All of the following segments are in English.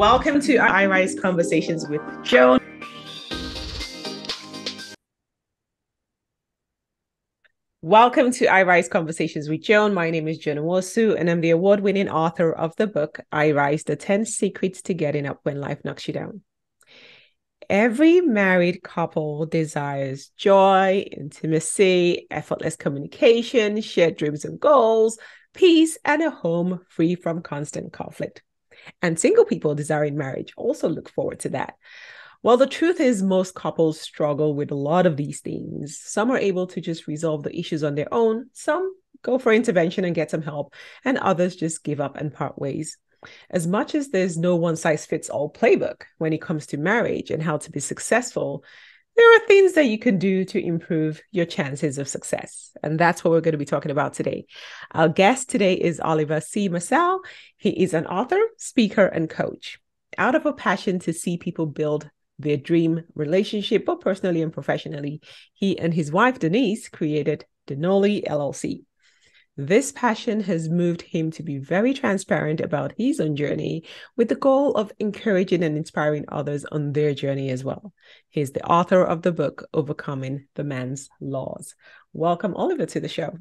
Welcome to iRise Conversations with Joan. Welcome to iRise Conversations with Joan. My name is Joan Wosu, and I'm the award-winning author of the book, iRise, The 10 Secrets to Getting Up When Life Knocks You Down. Every married couple desires joy, intimacy, effortless communication, shared dreams and goals, peace, and a home free from constant conflict. And single people desiring marriage also look forward to that. Well, the truth is most couples struggle with a lot of these things. Some are able to just resolve the issues on their own. Some go for intervention and get some help, and others just give up and part ways. As much as there's no one-size-fits-all playbook when it comes to marriage and how to be successful, there are things that you can do to improve your chances of success. And that's what we're going to be talking about today. Our guest today is Oliver C. Marcel. He is an author, speaker, and coach. Out of a passion to see people build their dream relationship, both personally and professionally, he and his wife, Denise, created Denoli LLC. This passion has moved him to be very transparent about his own journey with the goal of encouraging and inspiring others on their journey as well. He's the author of the book, Overcoming the Man's Laws. Welcome, Oliver, to the show.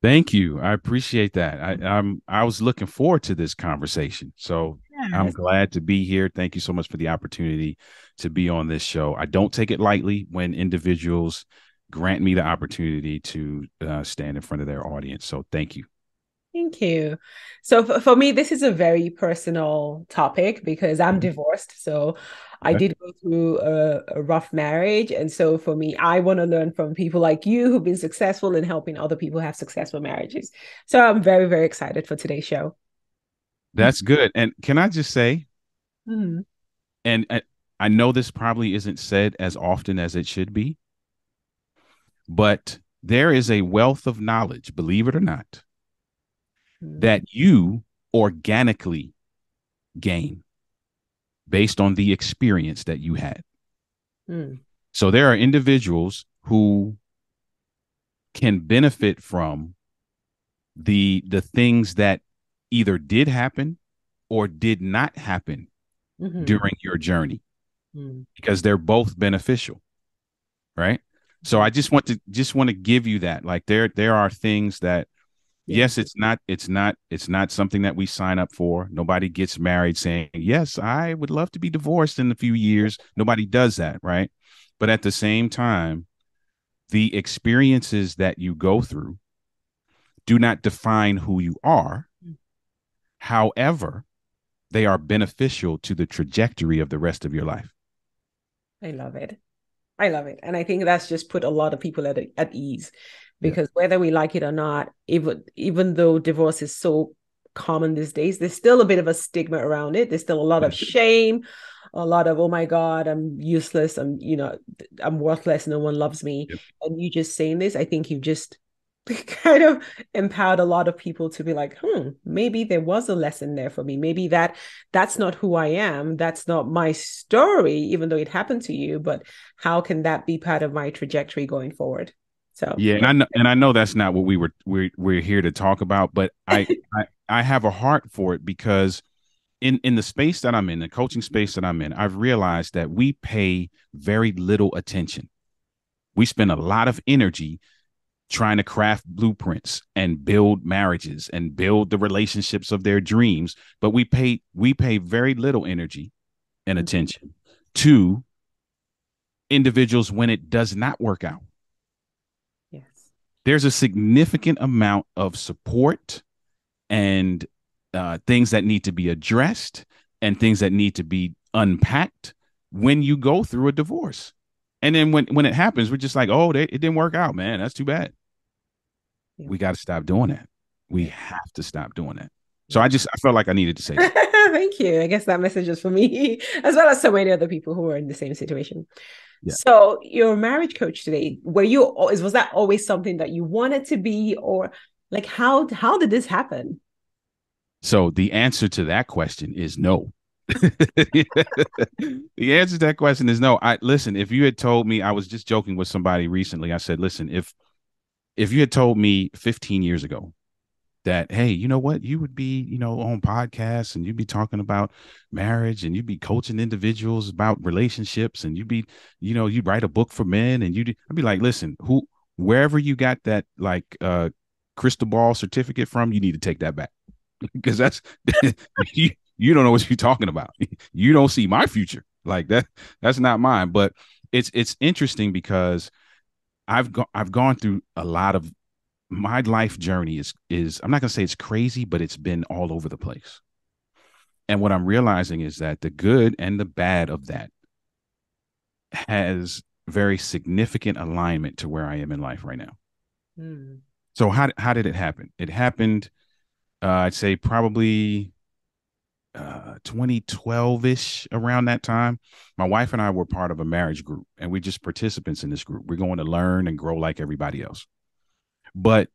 Thank you. I appreciate that. I was looking forward to this conversation. So I'm Yes. glad to be here. Thank you so much for the opportunity to be on this show. I don't take it lightly when individuals grant me the opportunity to stand in front of their audience. So thank you. Thank you. So for me, this is a very personal topic because I'm Mhm. divorced. So I Okay. did go through a rough marriage. And so for me, I want to learn from people like you who've been successful in helping other people have successful marriages. So I'm very, very excited for today's show. That's good. And can I just say, Mhm. and I know this probably isn't said as often as it should be, but there is a wealth of knowledge, believe it or not, Mhm. that you organically gain based on the experience that you had. Mhm. So there are individuals who can benefit from the things that either did happen or did not happen Mhm. during your journey Mhm. because they're both beneficial, right? So I just want to give you that. Like there are things that Yeah. yes, it's not something that we sign up for. Nobody gets married saying, "Yes, I would love to be divorced in a few years." Nobody does that, right? But at the same time, the experiences that you go through do not define who you are. However, they are beneficial to the trajectory of the rest of your life. I love it. I love it. And I think that's just put a lot of people at ease Yeah. because whether we like it or not, even though divorce is so common these days, there's still a bit of a stigma around it. There's still a lot of shame, a lot of, oh my God, I'm useless. I'm worthless. No one loves me. Yep. And you just saying this, I think you just kind of empowered a lot of people to be like, maybe there was a lesson there for me. Maybe that's not who I am. That's not my story, even though it happened to you. But how can that be part of my trajectory going forward? So Yeah, and I know that's not what we're here to talk about, but I have a heart for it because in the space that I'm in, the coaching space that I'm in, I've realized that we pay very little attention. We spend a lot of energy trying to craft blueprints and build marriages and build the relationships of their dreams, but we pay very little energy and attention to individuals when it does not work out. yes. There's a significant amount of support and things that need to be addressed and things that need to be unpacked when you go through a divorce. And then when it happens, we're just like, oh, it didn't work out, man. That's too bad. Yeah. We got to stop doing that. We Yeah. have to stop doing that. So Yeah. I felt like I needed to say that. Thank you. I guess that message is for me, as well as so many other people who are in the same situation. Yeah. So, your marriage coach today, was that always something that you wanted to be, or like how did this happen? So the answer to that question is no. The answer to that question is no. I listen, if you had told me, I was just joking with somebody recently. I said, listen, if you had told me 15 years ago that, hey, you know what, you would be, on podcasts and you'd be talking about marriage and you'd be coaching individuals about relationships and you'd be, you'd write a book for men and I'd be like, listen, wherever you got that like crystal ball certificate from, you need to take that back because that's you don't know what you're talking about. You don't see my future like that. That's not mine. But it's interesting because I've gone through a lot of my life journey is I'm not going to say it's crazy, but it's been all over the place. And what I'm realizing is that the good and the bad of that has very significant alignment to where I am in life right now. Mm. So how did it happen? It happened, I'd say probably 2012-ish, around that time. My wife and I were part of a marriage group, and we're just participants in this group. We're going to learn and grow like everybody else. But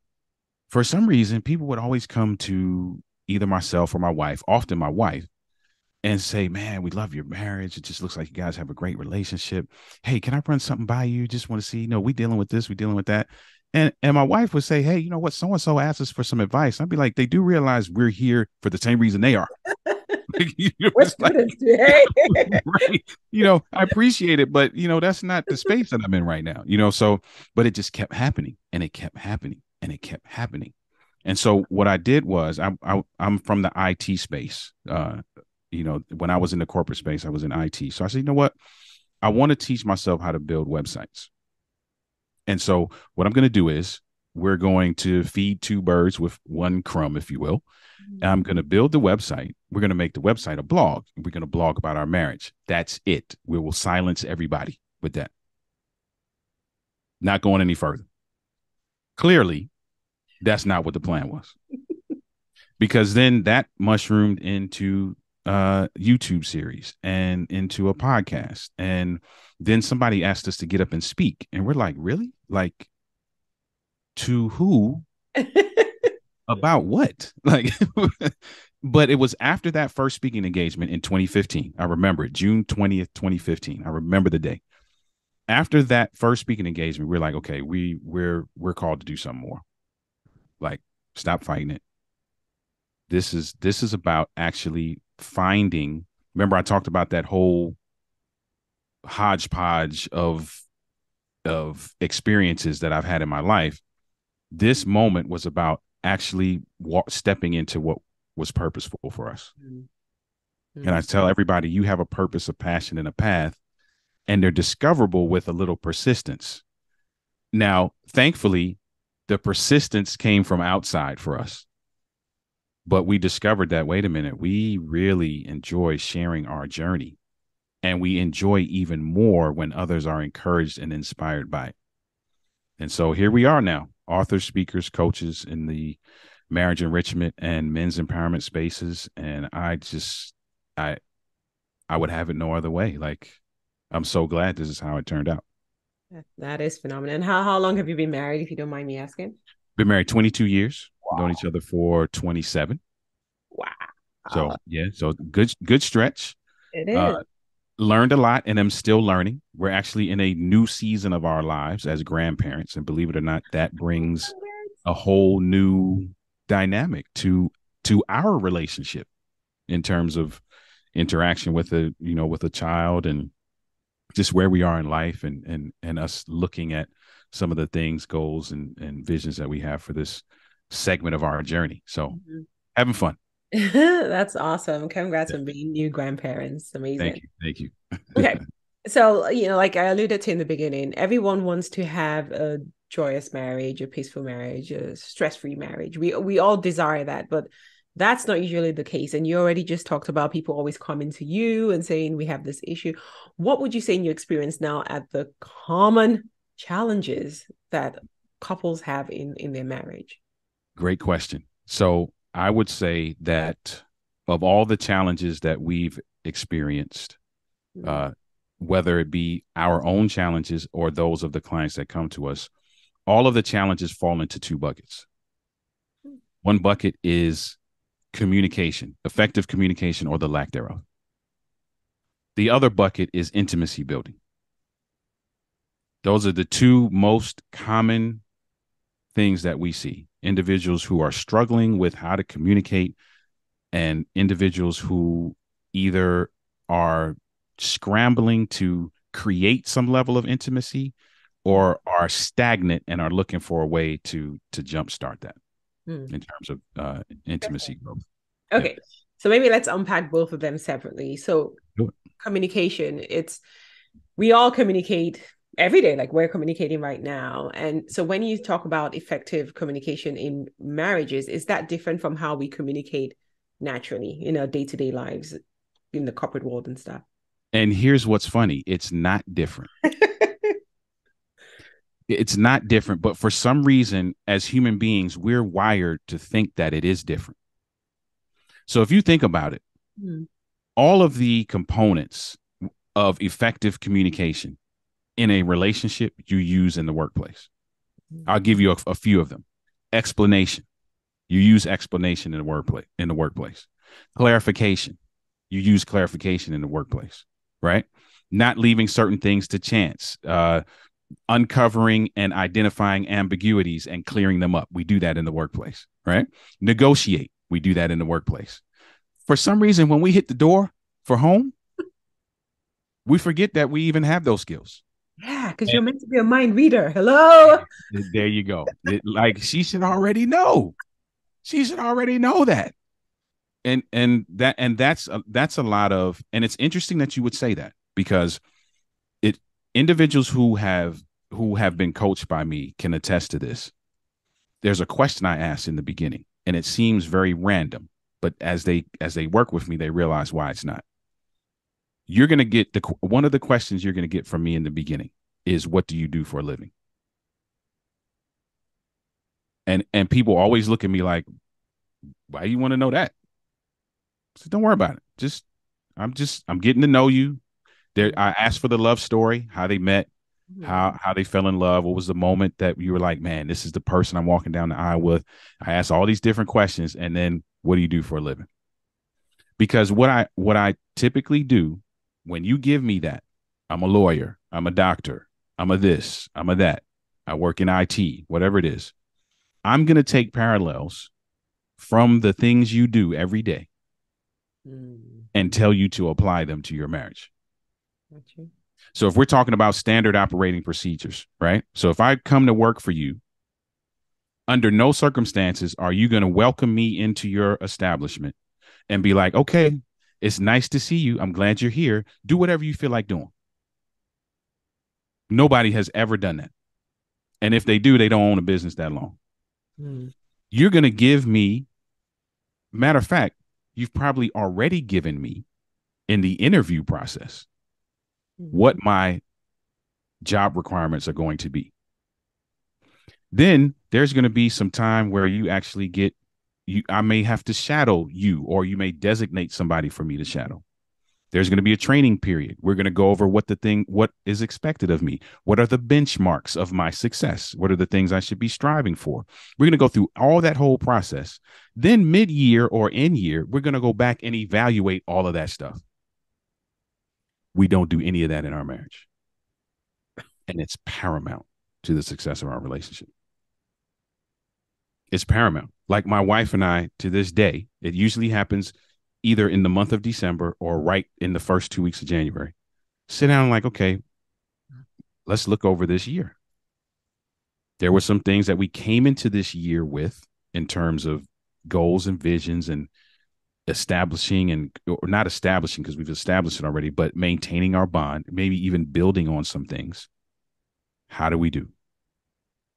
for some reason, people would always come to either myself or my wife, often my wife, and say, man, we love your marriage. It just looks like you guys have a great relationship. Hey, can I run something by you? Just want to see, we dealing with this, we dealing with that. And my wife would say, hey, you know what? So-and-so asked us for some advice. I'd be like, they do realize we're here for the same reason they are. We're It's like, students today. right. I appreciate it, but that's not the space that I'm in right now, so, but it just kept happening and it kept happening and it kept happening. And so what I did was I'm from the IT space. When I was in the corporate space, I was in IT. So I said, you know what? I want to teach myself how to build websites. And so what I'm going to do is we're going to feed two birds with one crumb, if you will. I'm going to build the website. We're going to make the website a blog. We're going to blog about our marriage. That's it. We will silence everybody with that. Not going any further. Clearly, that's not what the plan was. Because then that mushroomed into YouTube series and into a podcast. And then somebody asked us to get up and speak. And we're like, really? Like, to who? About what? Like, but it was after that first speaking engagement in 2015. I remember it, June 20th, 2015. I remember the day. After that first speaking engagement, we're like, okay, we're called to do something more. Like, stop fighting it. This is about actually finding. Remember, I talked about that whole hodgepodge of experiences that I've had in my life. This moment was about actually stepping into what was purposeful for us. Mm-hmm. And I tell everybody, you have a purpose, a passion, and a path, and they're discoverable with a little persistence. Now, thankfully, the persistence came from outside for us. But we discovered that, wait a minute, we really enjoy sharing our journey. And we enjoy even more when others are encouraged and inspired by it. And so here we are now, authors, speakers, coaches in the marriage enrichment and men's empowerment spaces. And I would have it no other way. Like, I'm so glad this is how it turned out. That is phenomenal. And how long have you been married, if you don't mind me asking? Been married 22 years, Wow. known each other for 27. Wow. So yeah, so good stretch. It is. Learned a lot and I'm still learning. We're actually in a new season of our lives as grandparents. And believe it or not, that brings a whole new dynamic to our relationship in terms of interaction with a child and just where we are in life and us looking at some of the things, goals and visions that we have for this segment of our journey. So having fun. That's awesome. Congrats on being new grandparents. Amazing. Thank you. Okay. So, like I alluded to in the beginning, everyone wants to have a joyous marriage, a peaceful marriage, a stress-free marriage. We all desire that, but that's not usually the case. And you already just talked about people always coming to you and saying, we have this issue. What would you say in your experience now at the common challenges that couples have in their marriage? Great question. So I would say that of all the challenges that we've experienced, whether it be our own challenges or those of the clients that come to us, all of the challenges fall into two buckets. One bucket is communication, effective communication or the lack thereof. The other bucket is intimacy building. Those are the two most common things that we see: individuals who are struggling with how to communicate, and individuals who either are scrambling to create some level of intimacy or are stagnant and are looking for a way to jumpstart that Mm. in terms of intimacy growth. Yeah. Okay. So maybe let's unpack both of them separately. So Do it. communication, it's we all communicate every day, like we're communicating right now. And so when you talk about effective communication in marriages, is that different from how we communicate naturally in our day-to-day lives in the corporate world and stuff? And here's what's funny: it's not different. It's not different, but for some reason, as human beings, we're wired to think that it is different. So if you think about it, Mm. all of the components of effective communication in a relationship you use in the workplace. I'll give you a few of them. Explanation. You use explanation in the workplace. Clarification. You use clarification in the workplace, right? Not leaving certain things to chance. Uncovering and identifying ambiguities and clearing them up. We do that in the workplace, right? Negotiate. We do that in the workplace. For some reason, when we hit the door for home, we forget that we even have those skills. Yeah, because you're meant to be a mind reader. Hello. There you go. Like she should already know. She should already know that. And that's a lot of, and it's interesting that you would say that, because it individuals who have been coached by me can attest to this. There's a question I asked in the beginning, and it seems very random, but as they work with me, they realize why it's not. You're going to get one of the questions you're going to get from me in the beginning is, what do you do for a living? And people always look at me like, why do you want to know that? So don't worry about it. I'm getting to know you. There, I asked for the love story, how they met, how they fell in love. What was the moment that you were like, man, this is the person I'm walking down the aisle with? I asked all these different questions, and then, what do you do for a living? Because what I typically do when you give me that, I'm a lawyer, I'm a doctor, I'm a this, I'm a that, I work in IT, whatever it is. I'm going to take parallels from the things you do every day and tell you to apply them to your marriage. Gotcha. So if we're talking about standard operating procedures, right? So if I come to work for you, under no circumstances are you going to welcome me into your establishment and be like, okay, it's nice to see you. I'm glad you're here. Do whatever you feel like doing. Nobody has ever done that. And if they do, they don't own a business that long. Mm. You're going to give me, matter of fact, you've probably already given me in the interview process what my job requirements are going to be. Then there's going to be some time where you actually get you. I may have to shadow you, or you may designate somebody for me to shadow. There's going to be a training period. We're going to go over what is expected of me. What are the benchmarks of my success? What are the things I should be striving for? We're going to go through all that whole process. Then mid-year or end year, we're going to go back and evaluate all of that stuff. We don't do any of that in our marriage. And it's paramount to the success of our relationship. It's paramount. Like my wife and I, to this day, it usually happens either in the month of December or right in the first 2 weeks of January. Sit down and like, okay, let's look over this year. There were some things that we came into this year with in terms of goals and visions and establishing, and or not establishing because we've established it already, but maintaining our bond, maybe even building on some things. How do we do?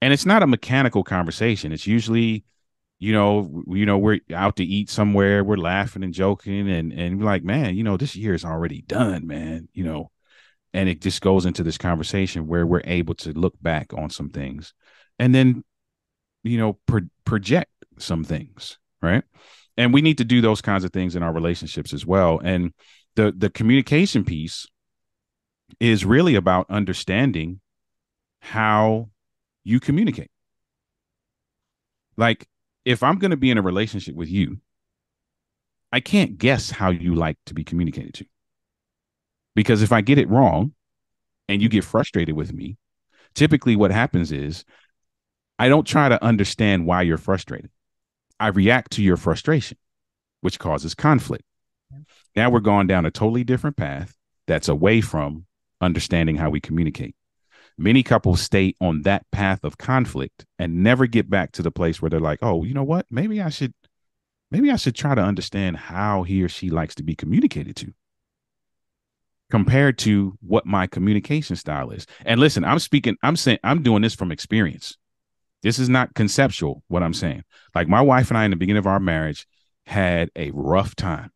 And it's not a mechanical conversation. It's usually, we're out to eat somewhere, we're laughing and joking, and we're like, man, this year is already done, man, and it just goes into this conversation where we're able to look back on some things and then, project some things, right? And we need to do those kinds of things in our relationships as well. And the communication piece is really about understanding how you communicate. Like, if I'm going to be in a relationship with you, I can't guess how you like to be communicated to. Because if I get it wrong and you get frustrated with me, typically what happens is I don't try to understand why you're frustrated. I react to your frustration, which causes conflict. Now we're going down a totally different path that's away from understanding how we communicate. Many couples stay on that path of conflict and never get back to the place where they're like, oh, you know what? Maybe I should try to understand how he or she likes to be communicated to compared to what my communication style is. And listen, I'm doing this from experience. This is not conceptual, what I'm saying. Like my wife and I in the beginning of our marriage had a rough time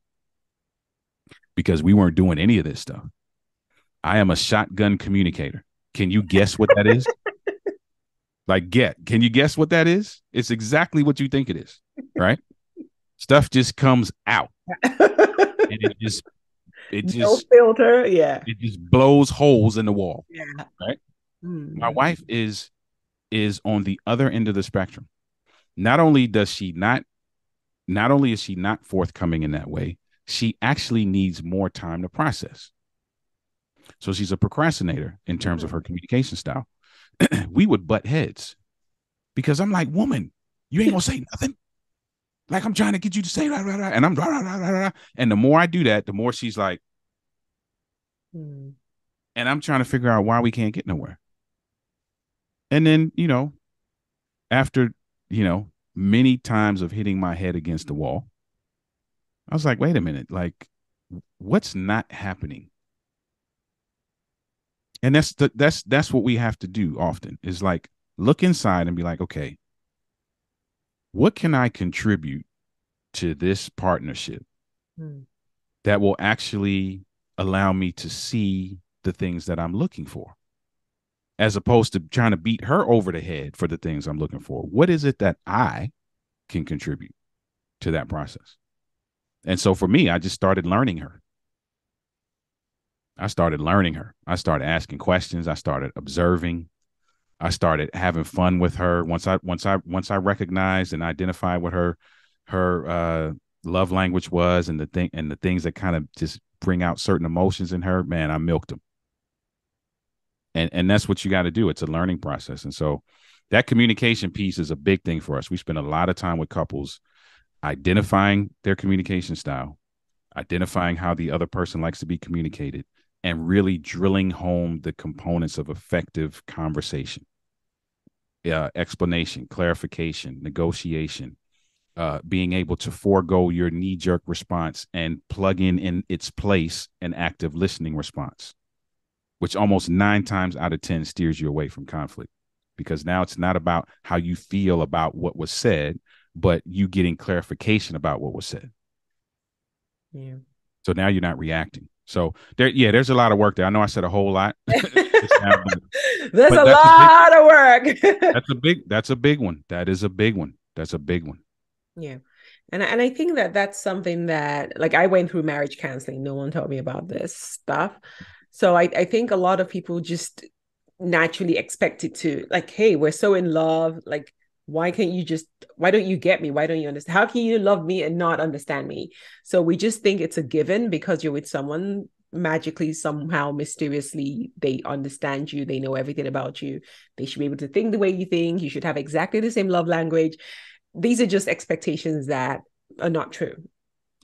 because we weren't doing any of this stuff. I am a shotgun communicator. Can you guess what that is? Can you guess what that is? It's exactly what you think it is, right? Stuff just comes out and it No just filter. Yeah. it just blows holes in the wall, Yeah. right? My Mm. wife is on the other end of the spectrum. Not only does she not only is she not forthcoming in that way, she actually needs more time to process. So she's a procrastinator in terms of her communication style. We would butt heads because I'm like, woman, you ain't gonna say nothing. Like I'm trying to get you to say and I'm and the more I do that, the more she's like, Mm. and I'm trying to figure out why we can't get nowhere. And then, after, many times of hitting my head against the wall, I was like, wait a minute, like what's not happening? And that's what we have to do often is like look inside and be like, okay, what can I contribute to this partnership Mm. that will actually allow me to see the things that I'm looking for, as opposed to trying to beat her over the head for the things I'm looking for? What is it that I can contribute to that process? And so for me, I just started learning her. I started learning her. I started asking questions. I started observing. I started having fun with her. Once I recognized and identified what her love language was, and the things that kind of just bring out certain emotions in her, man, I milked them. And that's what you got to do. It's a learning process. And so that communication piece is a big thing for us. We spend a lot of time with couples identifying their communication style, identifying how the other person likes to be communicated, and really drilling home the components of effective conversation, explanation, clarification, negotiation, being able to forego your knee-jerk response and plug in its place an active listening response, which almost 9 times out of 10 steers you away from conflict, because now it's not about how you feel about what was said, but you getting clarification about what was said. Yeah. So now you're not reacting. So there's a lot of work there. I know I said a whole lot just now, There's but a lot of work. that's a big one. That is a big one. That's a big one. Yeah. And I think that that's something that, like, I went through marriage counseling. No one told me about this stuff. So I think a lot of people just naturally expect it to, like, hey, we're so in love. Like, why don't you get me? Why don't you understand? How can you love me and not understand me? So we just think it's a given because you're with someone, magically, somehow, mysteriously, they understand you. They know everything about you. They should be able to think the way you think. You should have exactly the same love language. These are just expectations that are not true.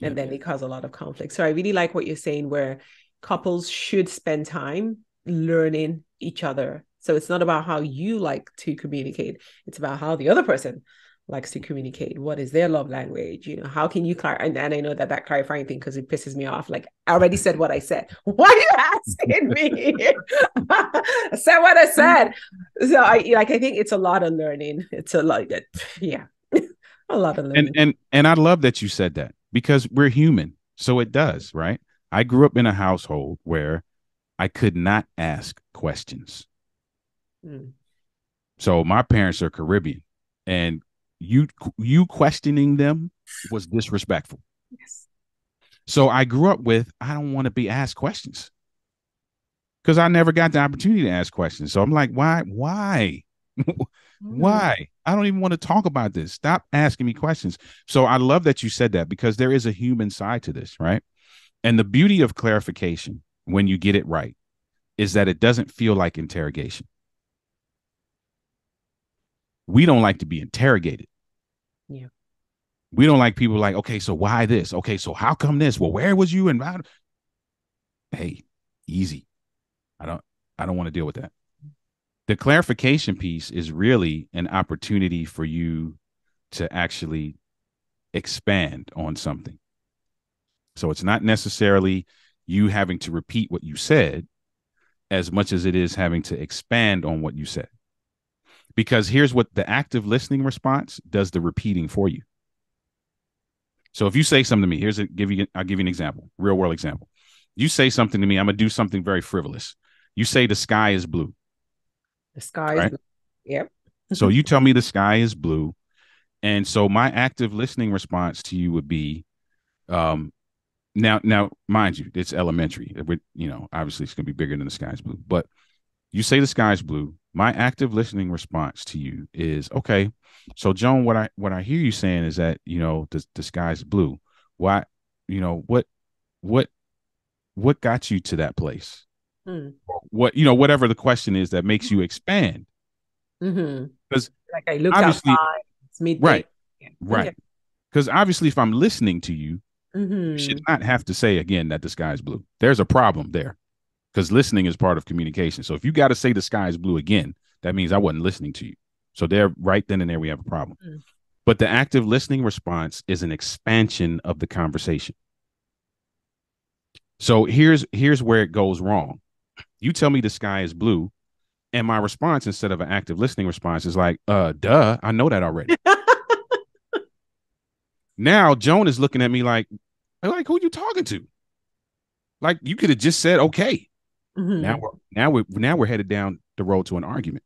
Yeah. And then they cause a lot of conflict. So I really like what you're saying, where couples should spend time learning each other. So it's not about how you like to communicate, it's about how the other person likes to communicate. What is their love language? How can you clarify? And I know that clarifying thing, because it pisses me off. Like, I already said what I said. Why are you asking me? I said what I said. So I think it's a lot of learning. It's a lot, yeah, a lot of and learning. and and I love that you said that because we're human. So it does, right? I grew up in a household where I could not ask questions. Mm. So my parents are Caribbean, and you questioning them was disrespectful. Yes. So I grew up with I don't want to be asked questions because I never got the opportunity to ask questions. So I'm like, why, Mm. why? I don't even want to talk about this. Stop asking me questions. So I love that you said that because there is a human side to this, right? And the beauty of clarification when you get it right is that it doesn't feel like interrogation. We don't like to be interrogated. Yeah. We don't like people like, okay, so why this? Okay, so how come this? Well, where was you? And hey, easy. I don't I don't want to deal with that. The clarification piece is really an opportunity for you to actually expand on something. So it's not necessarily you having to repeat what you said as much as it is having to expand on what you said. Because here's what the active listening response does the repeating for you. So if you say something to me, I'll give you an example, real world example. You say something to me, I'm gonna do something very frivolous. You say the sky is blue, The sky is right? blue. Yep. So you tell me the sky is blue, and so my active listening response to you would be, um, now, mind you, it's elementary. Obviously it's gonna be bigger than the sky's blue, but you say the sky's blue. My active listening response to you is, okay. So Joan, what I hear you saying is that the sky's blue. Why? What what got you to that place? Mm. Whatever the question is that makes you expand. Mm-hmm. Because Like I looked obviously, outside, it's midday. right, Yeah. Okay. right. Because obviously, if I'm listening to you, you should Mm-hmm. not have to say again that the sky is blue. There's a problem there because listening is part of communication. So if you got to say the sky is blue again, that means I wasn't listening to you. So there, right then and there, we have a problem. Mm. But the active listening response is an expansion of the conversation. So here's where it goes wrong. You tell me the sky is blue, and my response instead of an active listening response is like, duh, I know that already. Now Joan is looking at me like who you talking to? Like you could have just said okay. Now Mm-hmm. we're headed down the road to an argument,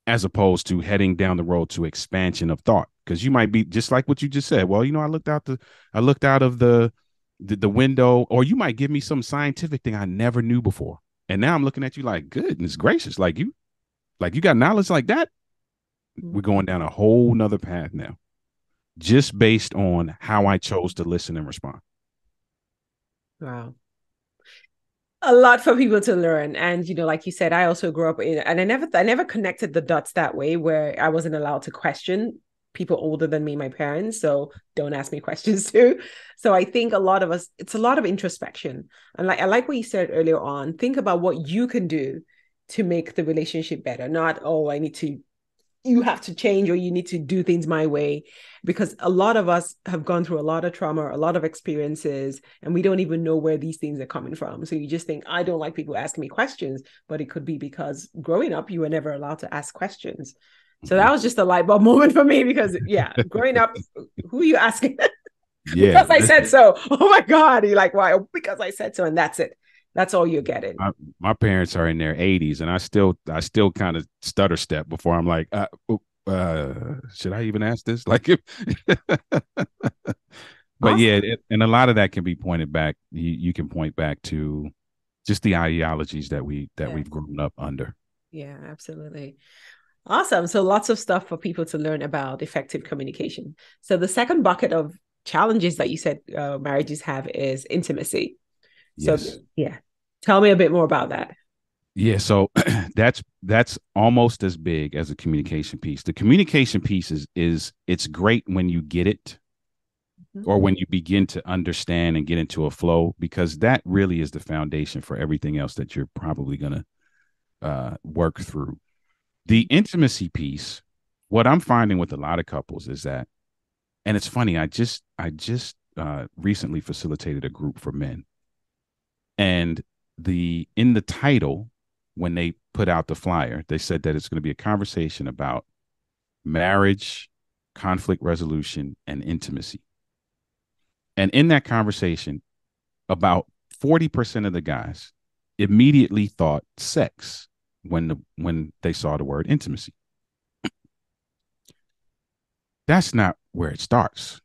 as opposed to heading down the road to expansion of thought. Because you might be just like what you just said. Well, I looked out of the window, or you might give me some scientific thing I never knew before, and now I'm looking at you like, goodness gracious, like you got knowledge like that. We're going down a whole nother path now, just based on how I chose to listen and respond. Wow. A lot for people to learn. And like you said, I also grew up in, and I never connected the dots that way, where I wasn't allowed to question people older than me, my parents. So don't ask me questions too. So I think a lot of us, it's a lot of introspection. And like I like what you said earlier on, think about what you can do to make the relationship better. Not, oh, you have to change, or you need to do things my way, because a lot of us have gone through a lot of trauma, a lot of experiences, and we don't even know where these things are coming from. So you just think, I don't like people asking me questions, but it could be because growing up you were never allowed to ask questions. So Mm-hmm. that was just a light bulb moment for me, because yeah, growing up, who are you asking? Yeah, Because I said so. Oh my God, you're like, why? Oh, because I said so, and that's it. That's all you're getting. my parents are in their 80s, and I still kind of stutter step before I'm like, should I even ask this? Like, but Awesome. yeah, and a lot of that can be pointed back. You can point back to just the ideologies that Yeah. we've grown up under. Yeah, absolutely. Awesome. So lots of stuff for people to learn about effective communication. So the second bucket of challenges that you said marriages have is intimacy. So Yes. yeah, tell me a bit more about that. Yeah, so that's almost as big as the communication piece. The communication piece is it's great when you get it, Mhm. or when you begin to understand and get into a flow, because that really is the foundation for everything else that you're probably going to work through. The intimacy piece, what I'm finding with a lot of couples is that, and it's funny, I just recently facilitated a group for men, and in the title, when they put out the flyer, they said that it's going to be a conversation about marriage, conflict resolution, and intimacy. And in that conversation, about 40% of the guys immediately thought sex when they saw the word intimacy. That's not where it starts.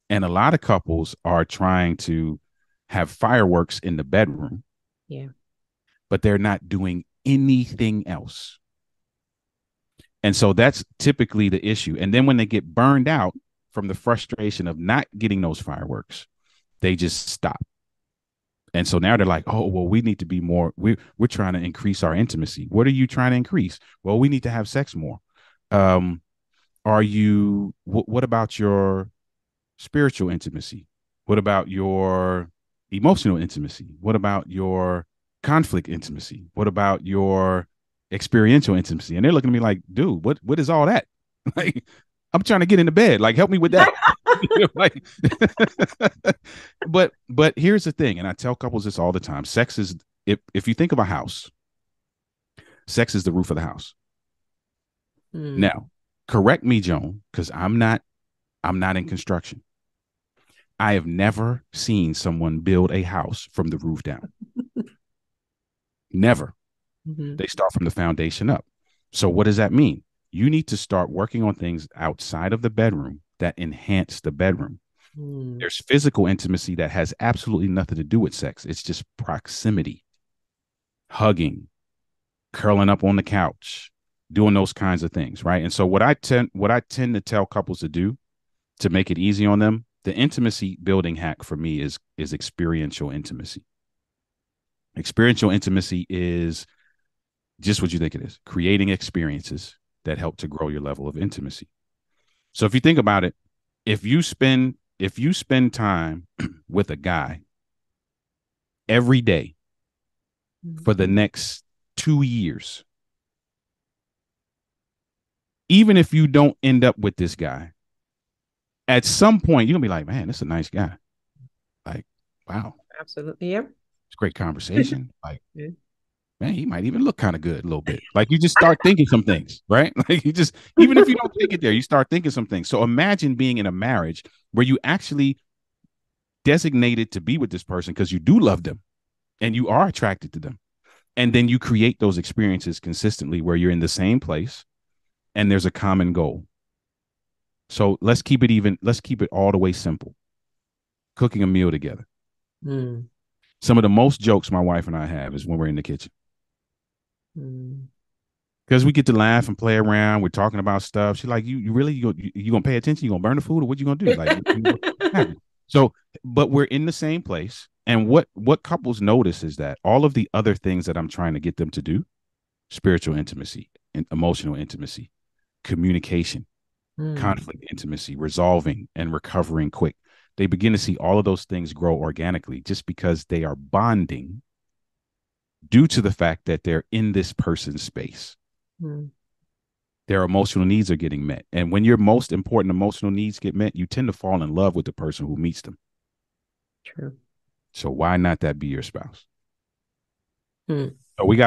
And a lot of couples are trying to have fireworks in the bedroom, Yeah. but they're not doing anything else. And so that's typically the issue. And then when they get burned out from the frustration of not getting those fireworks, they just stop. And so now they're like, oh, well, we need to be more, we're trying to increase our intimacy. What are you trying to increase? Well, we need to have sex more. Um, what about your spiritual intimacy? What about your emotional intimacy? What about your conflict intimacy? What about your experiential intimacy? And they're looking at me like, dude, what is all that? Like, I'm trying to get into bed. Like, help me with that. Like, but here's the thing, and I tell couples this all the time. Sex is, if you think of a house, sex is the roof of the house. Mm. Now, correct me, Joan, because I'm not in construction. I have never seen someone build a house from the roof down. Never. Mm-hmm. They start from the foundation up. So what does that mean? You need to start working on things outside of the bedroom that enhance the bedroom. Mm. There's physical intimacy that has absolutely nothing to do with sex. It's just proximity, hugging, curling up on the couch, doing those kinds of things, right? And so what I tend to tell couples to do to make it easy on them, the intimacy building hack for me is experiential intimacy. Experiential intimacy is just what you think it is, creating experiences that help to grow your level of intimacy. So if you think about it, if you spend time with a guy every day Mm. for the next 2 years, even if you don't end up with this guy, at some point you're gonna be like, man, this is a nice guy. Like, wow, Absolutely. Yeah. it's a great conversation. Like, Yeah. man, he might even look kind of good a little bit. Like you just start thinking some things, right? Like you just, even if you don't take it there, you start thinking some things. So imagine being in a marriage where you actually designated to be with this person because you do love them and you are attracted to them. And then you create those experiences consistently where you're in the same place and there's a common goal. So let's keep it all the way simple. Cooking a meal together. Mm. Some of the most jokes my wife and I have is when we're in the kitchen. Mm. Because we get to laugh and play around. We're talking about stuff. She's like, you really you gonna pay attention? You gonna burn the food, or what you gonna do? Like, what happen? So, but we're in the same place. And what couples notice is that all of the other things that I'm trying to get them to do, spiritual intimacy and emotional intimacy, communication, Mm. conflict intimacy, resolving and recovering quick, they begin to see all of those things grow organically just because they are bonding due to the fact that they're in this person's space. Mm. Their emotional needs are getting met. And when your most important emotional needs get met, you tend to fall in love with the person who meets them. True. So why not that be your spouse? Mm. So we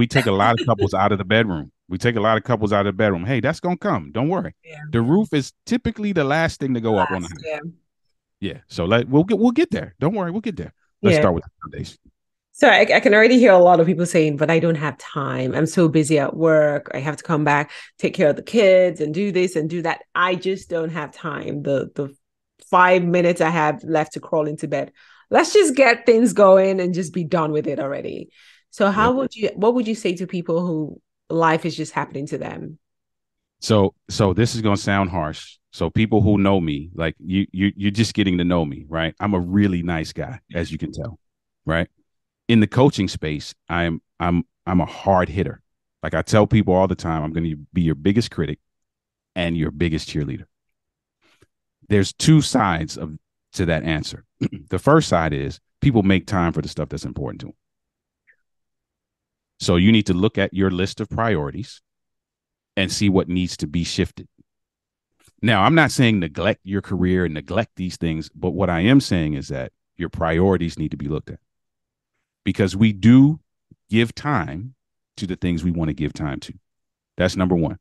take a lot of couples out of the bedroom. We take a lot of couples out of the bedroom. Hey, that's gonna come. Don't worry. Yeah. The roof is typically the last thing to go up on the Last. house. Yeah. Yeah. So we'll get there. Don't worry, we'll get there. Let's Yeah. start with the foundation. So I can already hear a lot of people saying, but I don't have time. I'm so busy at work. I have to come back, take care of the kids and do this and do that. I just don't have time. The 5 minutes I have left to crawl into bed. Let's just get things going and just be done with it already. So Yep. what would you say to people who life is just happening to them? So this is gonna sound harsh. So people who know me, like you're just getting to know me, right? I'm a really nice guy, as you can tell, right? In the coaching space, I'm a hard hitter. Like I tell people all the time, I'm going to be your biggest critic and your biggest cheerleader. There's two sides of to that answer. The first side is people make time for the stuff that's important to them. So you need to look at your list of priorities and see what needs to be shifted. Now, I'm not saying neglect your career and neglect these things, but what I am saying is that your priorities need to be looked at because we do give time to the things we want to give time to. That's number one.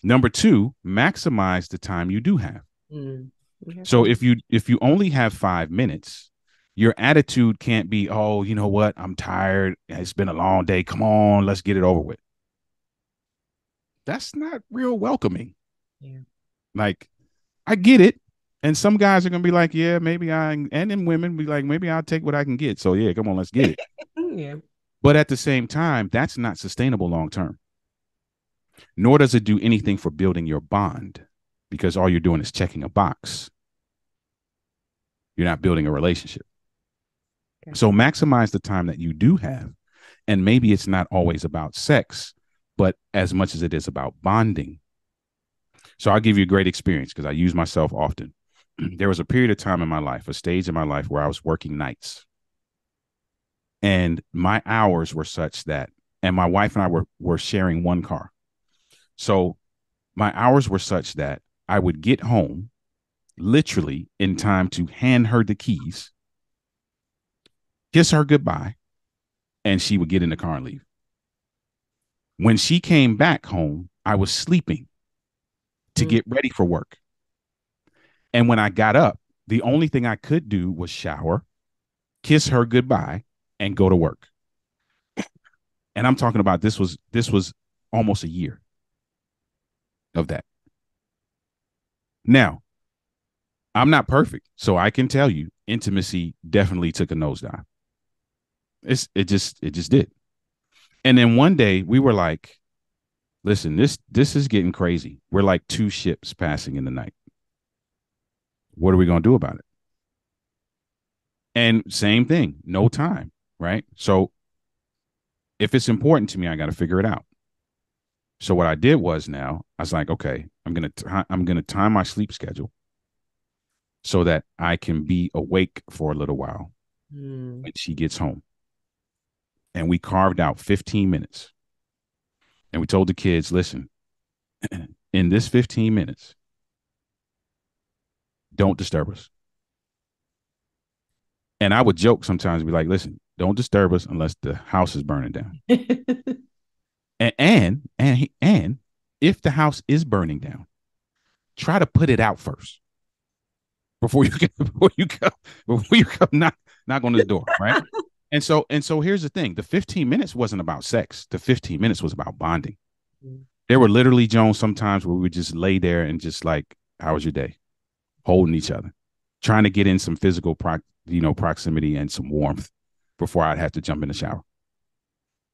Number two, maximize the time you do have. Mm. So if you only have 5 minutes, your attitude can't be, oh, you know what? I'm tired. It's been a long day. Come on, let's get it over with. That's not real welcoming. Yeah. Like, I get it. And some guys are gonna be like, yeah, maybe and then women be like, maybe I'll take what I can get. So yeah, come on, let's get it. Yeah. But at the same time, that's not sustainable long term. Nor does it do anything for building your bond because all you're doing is checking a box. You're not building a relationship. Okay. So maximize the time that you do have. And maybe it's not always about sex, but as much as it is about bonding, So I'll give you a great experience because I use myself often. There was a period of time in my life, a stage in my life where I was working nights, and my hours were such that, and my wife and I were sharing one car. So my hours were such that I would get home literally in time to hand her the keys, kiss her goodbye, and she would get in the car and leave. When she came back home, I was sleeping to Mm. get ready for work. And when I got up, the only thing I could do was shower, kiss her goodbye, and go to work. And I'm talking about this was almost a year of that. Now, I'm not perfect, so I can tell you intimacy definitely took a nosedive. It just did. And then one day we were like, listen, this is getting crazy. We're like two ships passing in the night. What are we going to do about it? And same thing, no time, right? So if it's important to me, I got to figure it out. So what I did was now I was like, okay, I'm gonna time my sleep schedule so that I can be awake for a little while Mm. when she gets home. And we carved out 15 minutes, and we told the kids, listen, in this 15 minutes, don't disturb us. And I would joke sometimes, be like, listen, don't disturb us unless the house is burning down. And if the house is burning down, try to put it out first before you get before you come knock on this door, right? And so here's the thing: the 15 minutes wasn't about sex. The 15 minutes was about bonding. There were literally, Jones, sometimes where we would just lay there and just like, how was your day? Holding each other, trying to get in some physical proximity and some warmth before I'd have to jump in the shower.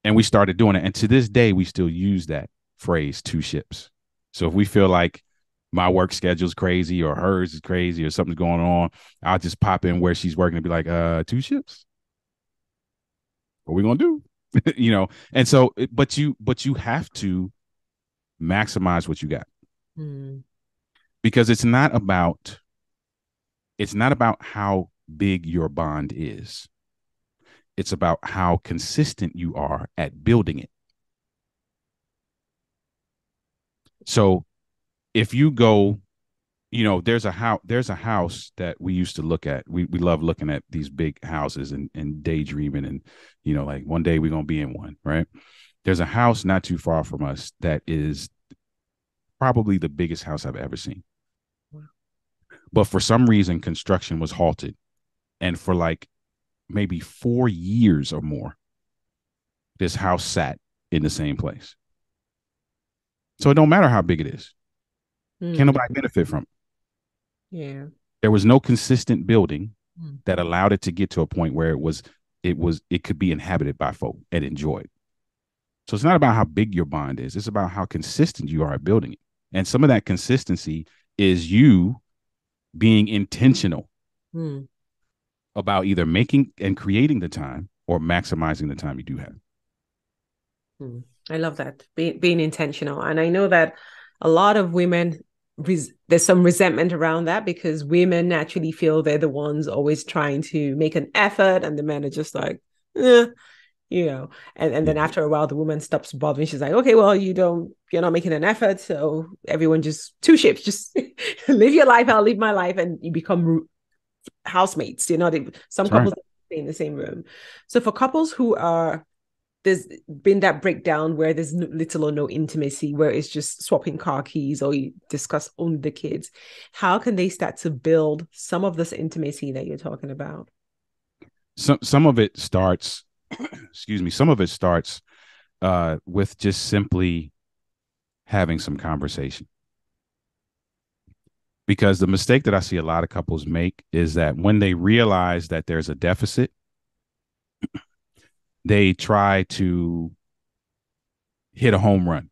And we started doing it. And to this day, we still use that phrase, two ships. So if we feel like my work schedule's crazy or hers is crazy or something's going on, I'll just pop in where she's working and be like, two ships. What are we gonna do? And so but you have to maximize what you got, Mm. because it's not about how big your bond is. It's about how consistent you are at building it. So if you go, there's a house that we used to look at. We love looking at these big houses and daydreaming, and like one day we're gonna be in one, right? There's a house not too far from us that is probably the biggest house I've ever seen. But for some reason, construction was halted. And for like maybe 4 years or more, this house sat in the same place. So it don't matter how big it is. Can Mm. nobody benefit from it? Yeah. There was no consistent building Mm. that allowed it to get to a point where it could be inhabited by folk and enjoyed. So it's not about how big your bond is. It's about how consistent you are at building it. And some of that consistency is you being intentional Mm. about either making and creating the time or maximizing the time you do have. Mm. I love that. Being intentional. And I know that a lot of women, there's some resentment around that because women naturally feel they're the ones always trying to make an effort, and the men are just like, eh, and then Yeah. after a while, the woman stops bothering. She's like, okay, well, you're not making an effort. So everyone just two ships, just live your life. I'll live my life. And you become housemates. Some That's right. couples stay in the same room. So for couples who are, there's been that breakdown where there's little or no intimacy, where it's just swapping car keys or you discuss only the kids. How can they start to build some of this intimacy that you're talking about? Some of it starts, excuse me, some of it starts with just simply having some conversation. Because the mistake that I see a lot of couples make is that when they realize that there's a deficit, they try to hit a home run.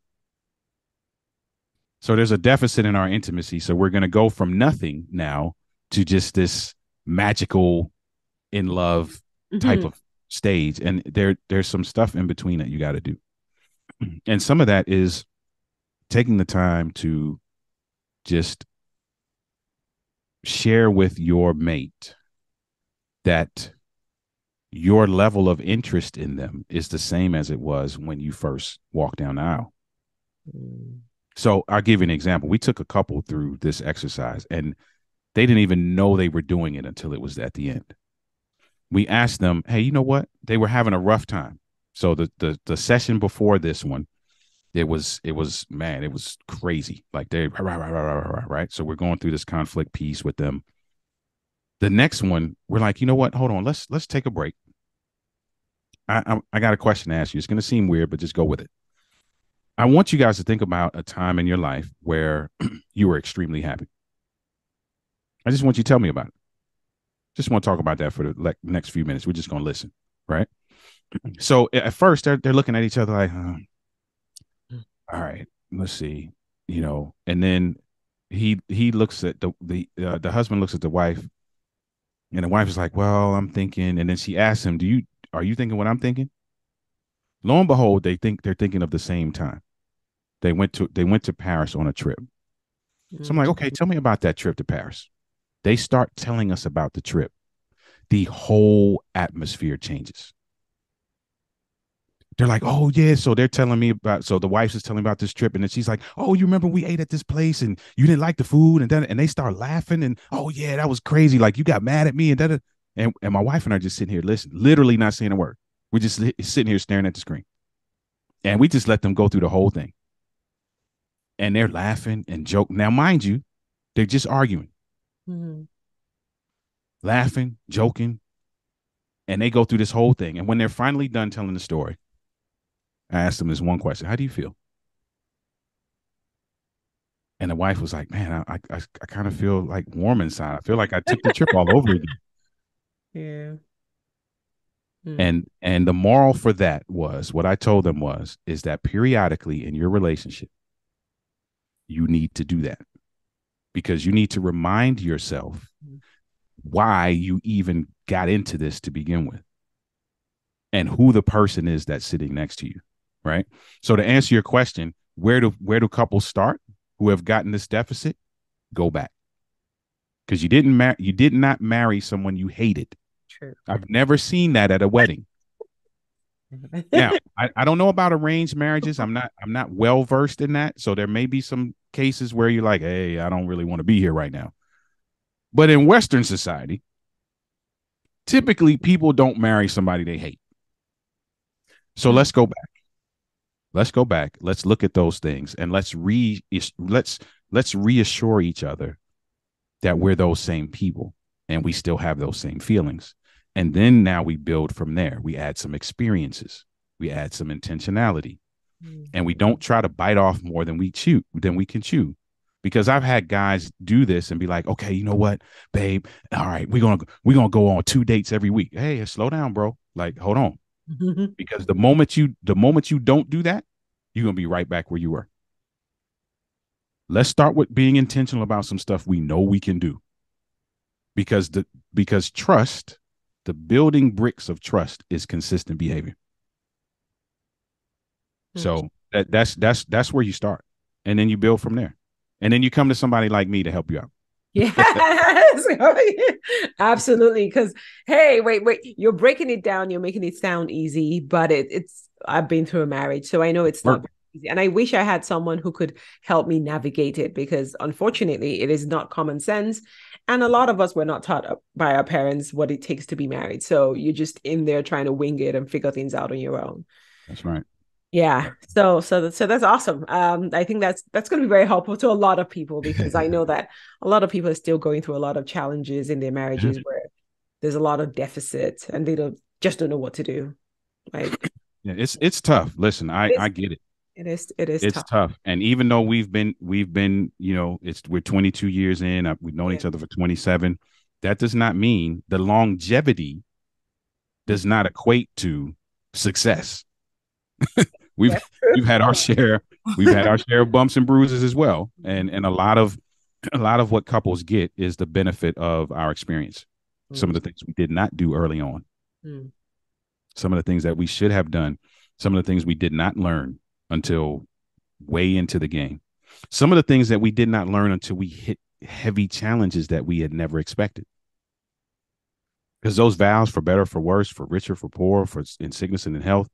So there's a deficit in our intimacy. So we're going to go from nothing now to just this magical in love type Mm-hmm. of stage. And there's some stuff in between that you got to do. And some of that is taking the time to just share with your mate that your level of interest in them is the same as it was when you first walked down the aisle. Mm. So I'll give you an example. We took a couple through this exercise and they didn't even know they were doing it until it was at the end. We asked them, hey, you know what? They were having a rough time. So the session before this one, it was man, it was crazy. Like they right. So we're going through this conflict piece with them. The next one, we're like, you know what? Hold on, let's take a break. I got a question to ask you. It's going to seem weird, but just go with it. I want you guys to think about a time in your life where you were extremely happy. I just want you to tell me about it. Just want to talk about that for the next few minutes. We're just going to listen, right? So at first they're looking at each other like, all right, let's see, and then he looks at the husband looks at the wife, and the wife is like, well, I'm thinking, and then she asks him, are you thinking what I'm thinking? Lo and behold, they're thinking of the same time. They went to Paris on a trip. So I'm like, Mm. okay, tell me about that trip to Paris. They start telling us about the trip. The whole atmosphere changes. They're like, oh yeah. So they're telling me about. So the wife is telling me about this trip, and then she's like, oh, you remember we ate at this place, and you didn't like the food, and then and they start laughing, and oh yeah, that was crazy. Like you got mad at me, and that, and my wife and I are just sitting here listening, literally not saying a word. We're just sitting here staring at the screen, and we just let them go through the whole thing, and they're laughing and joking. Now, mind you, they're just arguing, Mm. laughing, joking, and they go through this whole thing. And when they're finally done telling the story, I asked them this one question: how do you feel? And the wife was like, "Man, I kind of feel like warm inside. I feel like I took the trip all over again." Yeah. Mm. And the moral for that was what I told them was is that periodically in your relationship, you need to do that because you need to remind yourself why you even got into this to begin with and who the person is that's sitting next to you, right? So to answer your question, where do couples start who have gotten this deficit? Go back because you did not marry someone you hated. True. I've never seen that at a wedding. Now, I don't know about arranged marriages. I'm not well versed in that. So there may be some cases where you're like, hey, I don't really want to be here right now. But in Western society, typically people don't marry somebody they hate. So Mm. let's go back. Let's go back. Let's look at those things and let's reassure each other that we're those same people and we still have those same feelings. And then now we build from there. We add some experiences. We add some intentionality. Mm. And we don't try to bite off more than we can chew. Because I've had guys do this and be like, okay, you know what, babe? All right, we're gonna go on 2 dates every week. Hey, slow down, bro. Like, hold on. Because the moment you don't do that, you're gonna be right back where you were. Let's start with being intentional about some stuff we know we can do. Because trust, the building bricks of trust is consistent behavior. Mm. So that's where you start. And then you build from there. And then you come to somebody like me to help you out. Yes, absolutely. Because hey, wait, you're breaking it down. You're making it sound easy, but it's. I've been through a marriage, so I know it's not Work. very easy. And I wish I had someone who could help me navigate it because, unfortunately, it is not common sense. And a lot of us were not taught by our parents what it takes to be married. So you're just in there trying to wing it and figure things out on your own. That's right. Yeah. So that's awesome. I think that's going to be very helpful to a lot of people because I know that a lot of people are still going through a lot of challenges in their marriages where there's a lot of deficit and they don't know what to do. Like Yeah, it's tough. Listen, it is I get it. it is It's tough. tough. And even though we've been, we're 22 years in, we've known Yeah. each other for 27. That does not mean the longevity does not equate to success. We've That's true. we've had our share, we've had our share of bumps and bruises as well. And a lot of what couples get is the benefit of our experience. Some of Mm. the things we did not do early on, Mm. some of the things that we should have done, some of the things we did not learn until way into the game. Some of the things that we did not learn until we hit heavy challenges that we had never expected. Because those vows, for better, for worse, for richer, for poor, for in sickness and in health,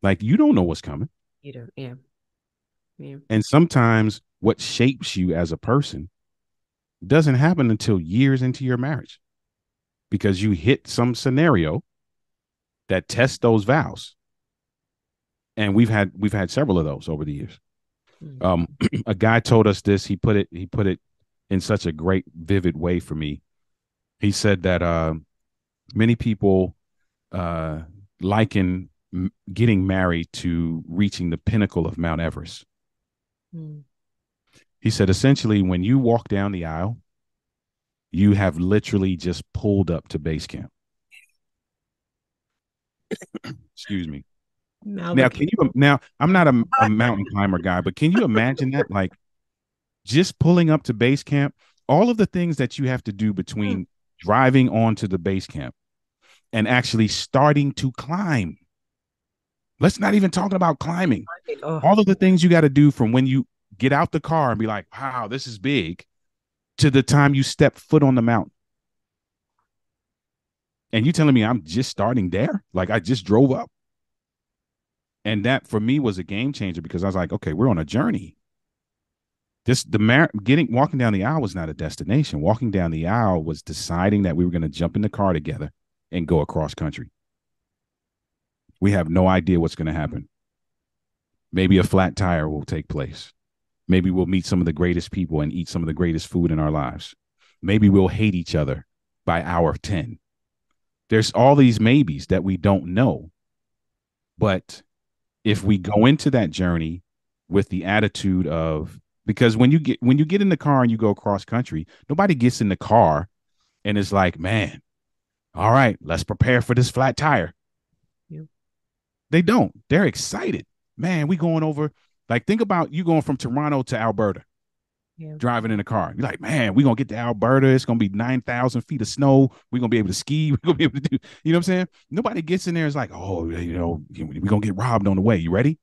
like you don't know what's coming. You don't. Yeah. Yeah. And sometimes what shapes you as a person doesn't happen until years into your marriage because you hit some scenario that tests those vows. And we've had several of those over the years. Mm. A guy told us this. He put it in such a great, vivid way for me. He said that many people uh, liken getting married to reaching the pinnacle of Mount Everest. Mm. He said, essentially, when you walk down the aisle, you have literally just pulled up to base camp. Excuse me. Now Now, the can you? Now, I'm not a mountain climber guy, but can you imagine that? Like just pulling up to base camp, all of the things that you have to do Mm. between driving onto the base camp and actually starting to climb. Let's not even talk about climbing. Oh, All of the things you got to do from when you get out the car and be like, wow, this is big, to the time you step foot on the mountain. And you telling me I'm just starting there? Like I just drove up. And that for me was a game changer because I was like, okay, we're on a journey. Getting walking down the aisle was not a destination. Walking down the aisle was deciding that we were going to jump in the car together and go across country. We have no idea what's going to happen. Maybe a flat tire will take place. Maybe we'll meet some of the greatest people and eat some of the greatest food in our lives. Maybe we'll hate each other by hour 10. There's all these maybes that we don't know. But if we go into that journey with the attitude of, because when you get in the car and you go cross country, nobody gets in the car and is like, man, all right, let's prepare for this flat tire. yeah. They don't. They're excited. Man, we going over. Like, think about you going from Toronto to Alberta, Yeah. driving in a car. You're like, man, we're going to get to Alberta. It's going to be 9,000 feet of snow. We're going to be able to ski. We're going to be able to do, you know what I'm saying? Nobody gets in there. It's like, oh, we're going to get robbed on the way. You ready?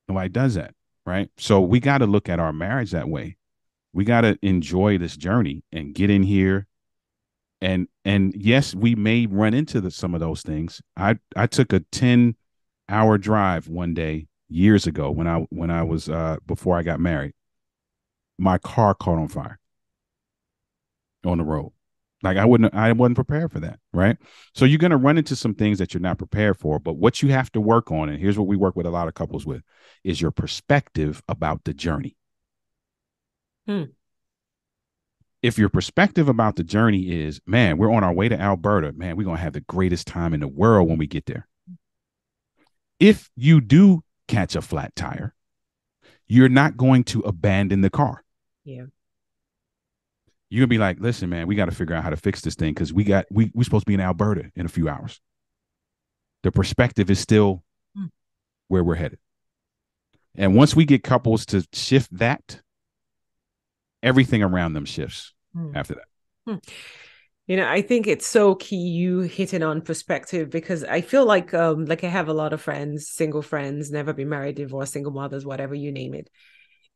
Nobody does that. Right. So we got to look at our marriage that way. We got to enjoy this journey and get in here. And yes, we may run into some of those things. I took a 10-hour drive one day years ago when I was before I got married. My car caught on fire on the road. Like I wasn't prepared for that, right? So you're going to run into some things that you're not prepared for, but what you have to work on, and here's what we work with a lot of couples with, is your perspective about the journey. Hmm. If your perspective about the journey is, man, we're on our way to Alberta, man, we're going to have the greatest time in the world when we get there. If you do catch a flat tire, you're not going to abandon the car. Yeah. You're gonna be like, listen, man, we got to figure out how to fix this thing because we're supposed to be in Alberta in a few hours. The perspective is still where we're headed. And once we get couples to shift that, everything around them shifts after that. I think it's so key you hitting on perspective because I feel like I have a lot of friends, single friends, never been married, divorced, single mothers, whatever you name it.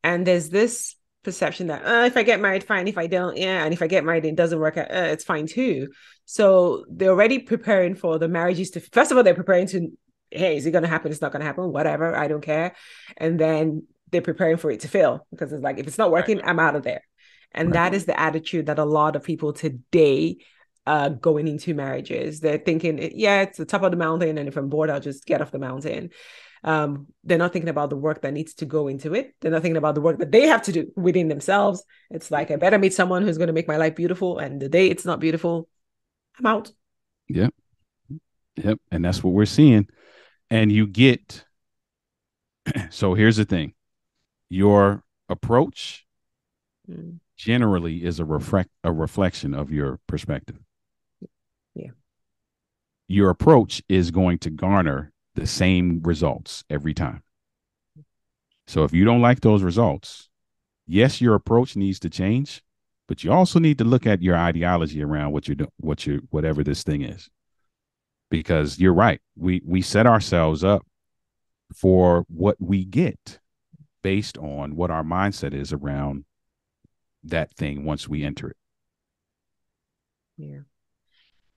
And there's this perception that if I get married, fine. If I don't, yeah. And if I get married and it doesn't work out, it's fine too. So they're already preparing for the marriages to, first of all, they're preparing to, hey, is it going to happen? It's not going to happen. Whatever. I don't care. And then they're preparing for it to fail because it's like, if it's not working, I'm out of there. And that is the attitude that a lot of people today going into marriages. They're thinking, yeah, it's the top of the mountain. And if I'm bored, I'll just get off the mountain. They're not thinking about the work that needs to go into it. They're not thinking about the work that they have to do within themselves. It's like, I better meet someone who's going to make my life beautiful. And the day it's not beautiful, I'm out. Yep. Yep. And that's what we're seeing. And you get, so here's the thing. Your approach generally is a reflection of your perspective. Yeah. Your approach is going to garner the same results every time. So if you don't like those results, yes, your approach needs to change, but you also need to look at your ideology around what you're doing, whatever this thing is. Because you're right. We set ourselves up for what we get. based on what our mindset is around that thing once we enter it. Yeah.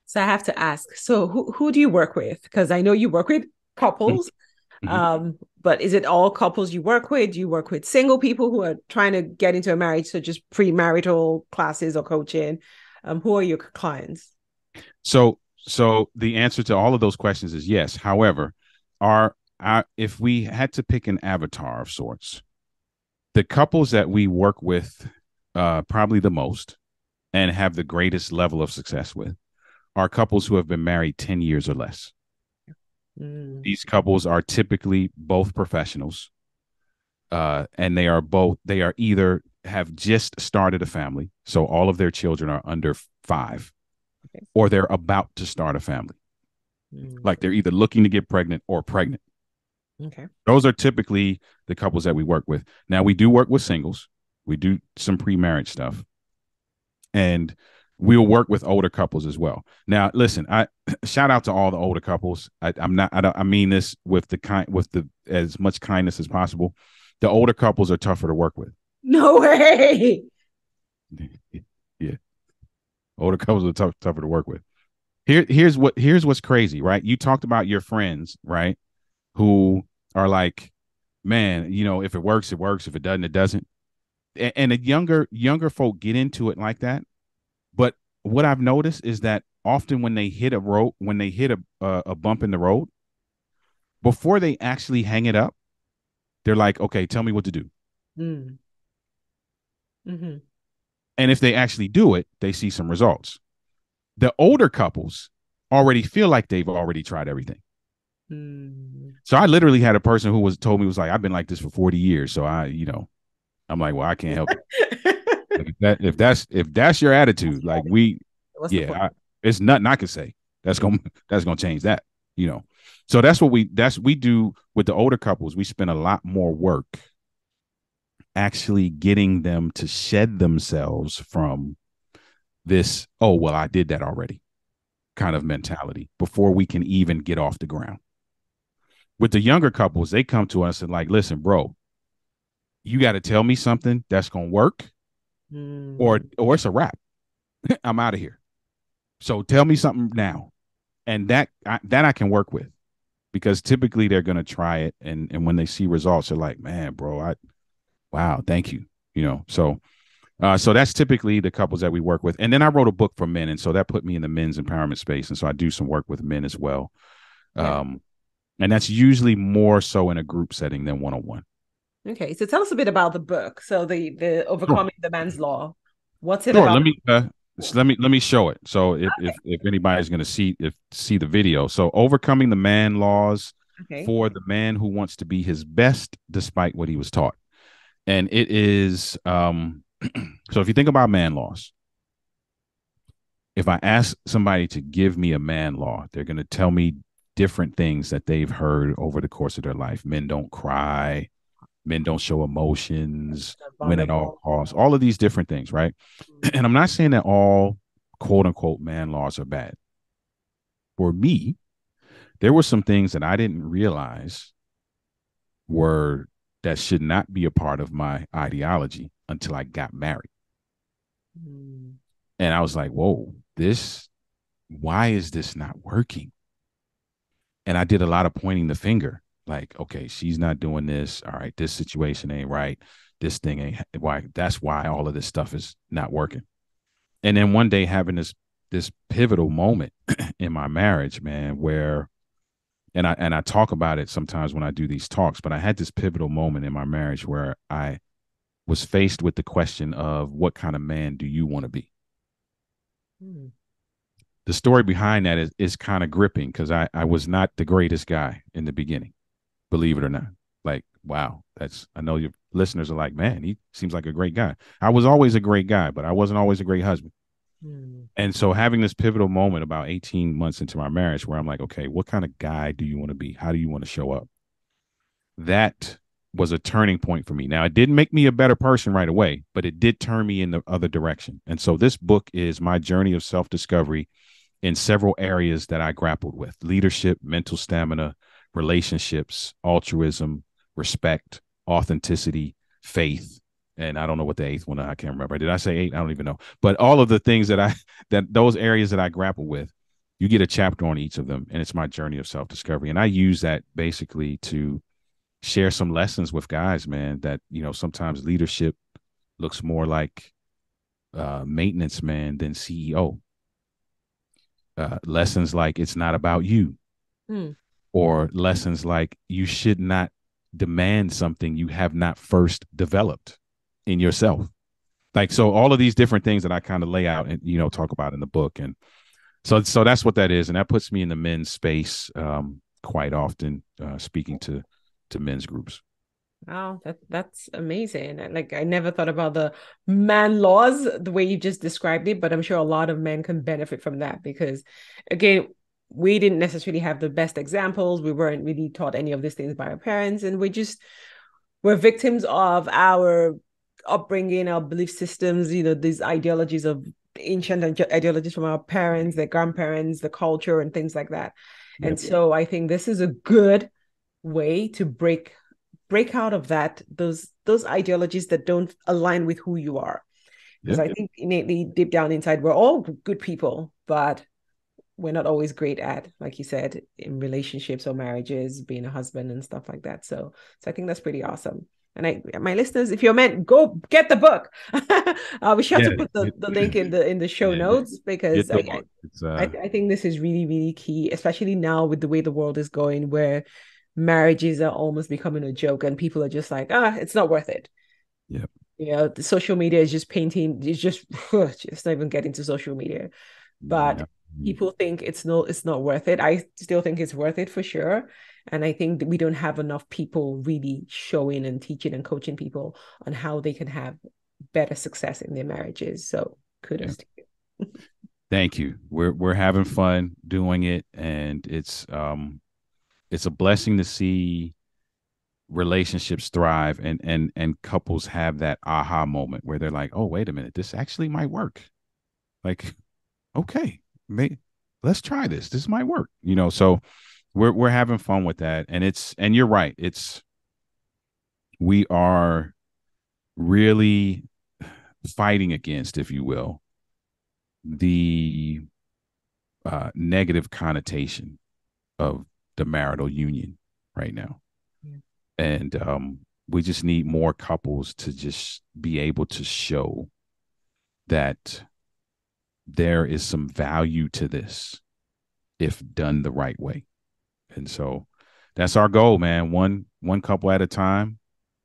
So I have to ask, so who do you work with? Because I know you work with couples. Mm-hmm. But is it all couples you work with? Do you work with single people who are trying to get into a marriage, so just premarital classes or coaching? Who are your clients? So the answer to all of those questions is yes. However, our if we had to pick an avatar of sorts, the couples that we work with probably the most and have the greatest level of success with are couples who have been married 10 years or less. Mm, These couples are typically both professionals, and they are either have just started a family, so all of their children are under 5, okay. or they're about to start a family. Mm, Like they're either looking to get pregnant or pregnant. okay. Those are typically the couples that we work with. Now, we do work with singles. We do some pre-marriage stuff, and we'll work with older couples as well. Now, listen, I shout out to all the older couples. I'm not. I mean this with the as much kindness as possible. The older couples are tougher to work with. No way. Yeah, older couples are tougher to work with. Here's what's crazy, right? You talked about your friends, right? Who are like, man, if it works, it works. If it doesn't, it doesn't. And the younger folk get into it like that. But what I've noticed is that often when they hit a road, when they hit a bump in the road, before they actually hang it up, they're like, okay, tell me what to do. Mm, mm-hmm, And if they actually do it, they see some results. The older couples already feel like they've already tried everything. mm. So I literally had a person who was told me was like, I've been like this for 40 years. So I'm like, well, I can't help you. If that's your attitude, like What's the point? yeah, it's nothing I could say that's gonna change that. You know, so that's we do with the older couples. We spend a lot more work actually getting them to shed themselves from this. Oh well, I did that already kind of mentality before we can even get off the ground. With the younger couples, they come to us and like, listen, bro, you got to tell me something that's gonna work, or Mm, it's a wrap. I'm out of here. So tell me something now, and that I can work with because typically they're gonna try it, and when they see results, they're like, man, bro, wow, thank you. So that's typically the couples that we work with. And then I wrote a book for men, and so that put me in the men's empowerment space, and so I do some work with men as well. yeah. Um, and that's usually more so in a group setting than one on one. Okay. So tell us a bit about the book. So the Sure. Overcoming the Man's Law. What's it Sure. about? Let me show it. So if anybody's going to see the video, so overcoming the man laws Okay. for the man who wants to be his best despite what he was taught, and it is so if you think about man laws, if I ask somebody to give me a man law, they're going to tell me different things that they've heard over the course of their life. Men don't cry. Men don't show emotions. They're Win at all vulnerable. costs. All of these different things, right? And I'm not saying that all quote unquote man laws are bad. For me, there were some things that I didn't realize were that should not be a part of my ideology until I got married. Mm, And I was like, whoa, why is this not working? And I did a lot of pointing the finger, like, okay, she's not doing this. All right, this situation ain't right. This thing ain't why. That's why all of this stuff is not working. And then one day having this pivotal moment in my marriage, man, where and I talk about it sometimes when I do these talks, but I had this pivotal moment in my marriage where I was faced with the question of what kind of man do you want to be? mm, The story behind that is kind of gripping because I was not the greatest guy in the beginning, believe it or not. Like, wow, I know your listeners are like, man, he seems like a great guy. I was always a great guy, but I wasn't always a great husband. mm, And so having this pivotal moment about 18 months into my marriage where I'm like, okay, what kind of guy do you want to be? How do you want to show up? That was a turning point for me. Now, it didn't make me a better person right away, but it did turn me in the other direction. And so this book is my journey of self-discovery in several areas that I grappled with: leadership, mental stamina, relationships, altruism, respect. authenticity, faith, and I don't know what the eighth one, I can't remember. Did I say eight? I don't even know. But all of the things that those areas that I grapple with, you get a chapter on each of them, and it's my journey of self-discovery. And I use that basically to share some lessons with guys, man, that, sometimes leadership looks more like maintenance man than CEO. Lessons like it's not about you, Mm. or lessons like you should not demand something you have not first developed in yourself. Like, so all of these different things that I kind of lay out and, talk about in the book. And so that's what that is. And that puts me in the men's space quite often, speaking to men's groups. Wow, that's amazing. Like I never thought about the man laws the way you just described it, but I'm sure a lot of men can benefit from that because again, we didn't necessarily have the best examples. We weren't really taught any of these things by our parents, and we're victims of our upbringing, our belief systems, these ideologies of ancient ideologies from our parents, their grandparents, the culture, and things like that. And Yep. so I think this is a good way to break out of those ideologies that don't align with who you are. Because Yep. I think innately deep down inside, we're all good people, but we're not always great at, like you said, in relationships or marriages, being a husband and stuff like that. So I think that's pretty awesome. And my listeners, if you're meant, go get the book. We sure to Yeah. put the link in the show Yeah. notes because Get the book. It's I think this is really, really key, especially now with the way the world is going, where marriages are almost becoming a joke and people are just like, it's not worth it. yeah. The social media is just painting, it's just not even getting to social media. But Yeah. people think it's not worth it. I still think it's worth it for sure. And I think that we don't have enough people really showing and teaching and coaching people on how they can have better success in their marriages. So Yeah. kudos to you. Thank you. We're having fun doing it, and it's a blessing to see relationships thrive, and couples have that aha moment where they're like, oh, wait a minute, this actually might work. Like, okay, let's try this. This might work. So we're having fun with that, and you're right. We are really fighting against, if you will, the negative connotation of the marital union right now. Yeah. And we just need more couples to just be able to show that there is some value to this if done the right way. And so that's our goal, man. One couple at a time,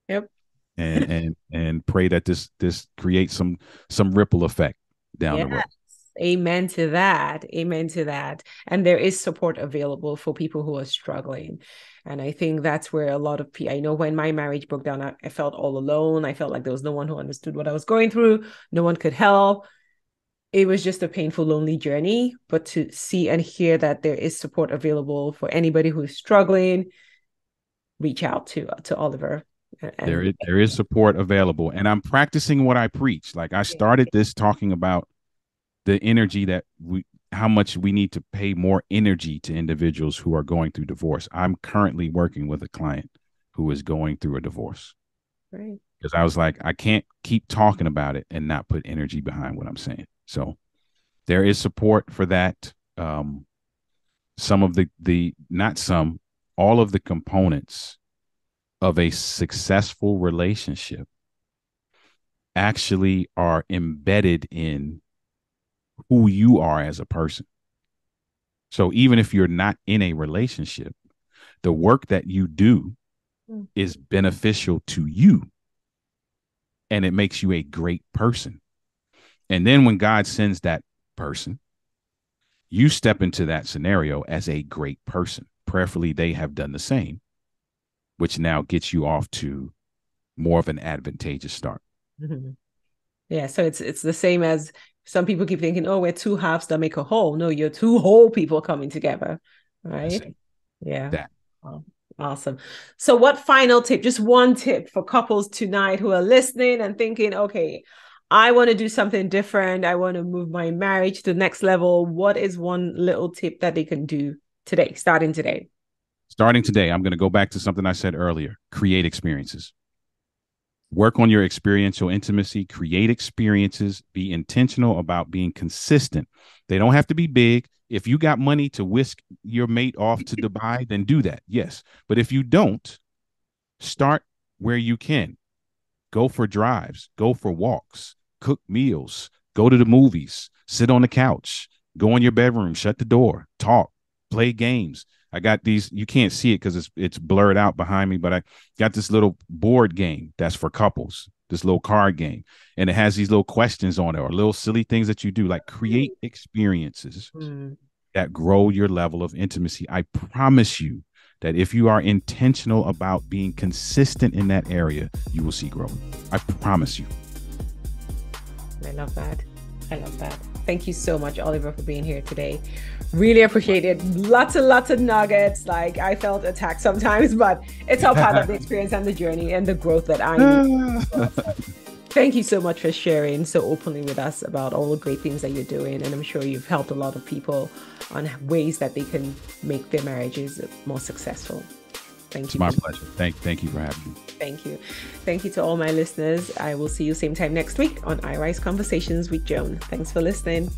Yep. and pray that this creates some ripple effect down the road. Yes. Amen to that. Amen to that. And there is support available for people who are struggling. And I think that's where a lot of people, I know when my marriage broke down, I felt all alone. I felt like there was no one who understood what I was going through. No one could help. It was just a painful, lonely journey. But to see and hear that there is support available for anybody who is struggling, reach out to Oliver. And There is support available, and I'm practicing what I preach. Like, I started this talking about the energy that how much we need to pay more energy to individuals who are going through divorce. I'm currently working with a client who is going through a divorce, right. because I was like, I can't keep talking about it and not put energy behind what I'm saying. So there is support for that. Some of the not some, all of the components of a successful relationship actually are embedded in who you are as a person. So even if you're not in a relationship, the work that you do Mm. is beneficial to you, and it makes you a great person. And then when God sends that person, you step into that scenario as a great person. Prayerfully, they have done the same, which now gets you off to more of an advantageous start. Mhm. Yeah, so it's the same as some people keep thinking, oh, we're two halves that make a whole. No, you're two whole people coming together, That's right? it. Yeah. That Oh, awesome. So what final tip, just one tip for couples tonight who are listening and thinking, okay, I want to do something different. I want to move my marriage to the next level. What is one little tip that they can do today, starting today? starting today, I'm going to go back to something I said earlier: create experiences. Work on your experiential intimacy, create experiences, be intentional about being consistent. They don't have to be big. If you got money to whisk your mate off to Dubai, then do that. Yes. But if you don't, start where you can. Go for drives, go for walks, cook meals, go to the movies, sit on the couch, go in your bedroom, shut the door, talk, play games. I got these, you can't see it because it's blurred out behind me, but I got this little board game that's for couples, this little card game. And it has these little questions on it or little silly things that you do, like create experiences Mm. that grow your level of intimacy. I promise you that if you are intentional about being consistent in that area, you will see growth. I promise you. I love that. I love that. Thank you so much, Oliver, for being here today. Really appreciate it. Lots and lots of nuggets. Like, I felt attacked sometimes, but it's all part of the experience and the journey and the growth that I need. Thank you so much for sharing so openly with us about all the great things that you're doing. And I'm sure you've helped a lot of people on ways that they can make their marriages more successful. Thank you. It's my pleasure. Thank you for having me. Thank you. Thank you to all my listeners. I will see you same time next week on iRise Conversations with Joan. Thanks for listening.